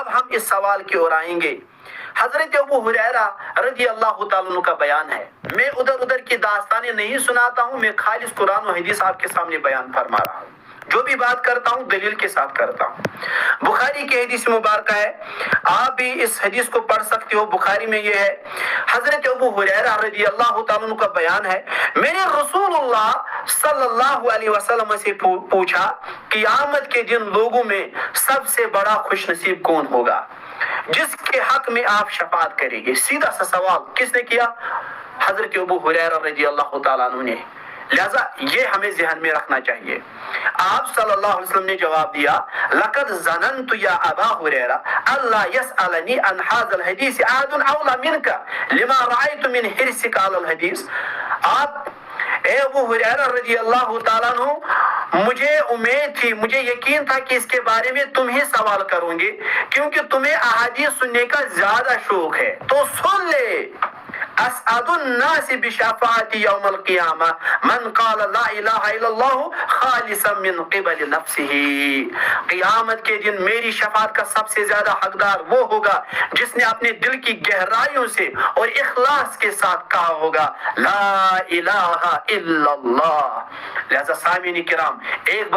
اب ہم اس سوال کی اور آئیں گے. حضرت ابو ہریرہ رضی اللہ تعالیٰ عنہ کا بیان ہے. میں ادھر کی داستانیں نہیں سناتا ہوں, میں خالص قرآن و حدیث آپ کے سامنے بیان فرما رہا ہوں. جو بھی بات کرتا ہوں دلیل کے ساتھ کرتا ہوں. بخاری کی حدیث مبارکہ ہے, آپ بھی اس حدیث کو پڑھ سکتے ہو. بخاری میں یہ ہے, حضرت ابو ہریرہ رضی اللہ تعالیٰ عنہ کا بیان ہے, میں نے رسول اللہ صلی اللہ علیہ وسلم سے پوچھا قیامت کے دن لوگوں میں سب سے بڑا خوش نصیب کون ہوگا جس کے حق میں آپ شفاعت کریں گے. سیدھا سا سوال کس نے کیا؟ حضرت ابو ہریرہ رضی اللہ تعالیٰ عنہ نے. لہذا یہ ہمیں ذہن میں رکھنا چاہیے. آپ صلی اللہ علیہ وسلم نے جواب دیا, لقد ظننت یا ابا ہریرہ اللہ يسألنی عن هذا الحدیث احد اولی منک لما رأیت من حرصک علی الحدیث. آپ اے ابو ہریرہ رضی اللہ تعالیٰ عنہ, مجھے امید تھی, مجھے یقین تھا کہ اس کے بارے میں تم ہی سوال کروں گے کیونکہ تمہیں احادیث سننے کا زیادہ شوق ہے. تو سن لے, اسعد الناس بشفاعتی یوم القیامہ من قال لا الہ الا اللہ خالصا من قبل نفسہ. قیامت کے دن میری شفاعت کا سب سے زیادہ حقدار وہ ہوگا جس نے اپنے دل کی گہرائیوں سے اور اخلاص کے ساتھ کہا ہوگا لا الہ الا اللہ. لہذا سامعین کرام, ایک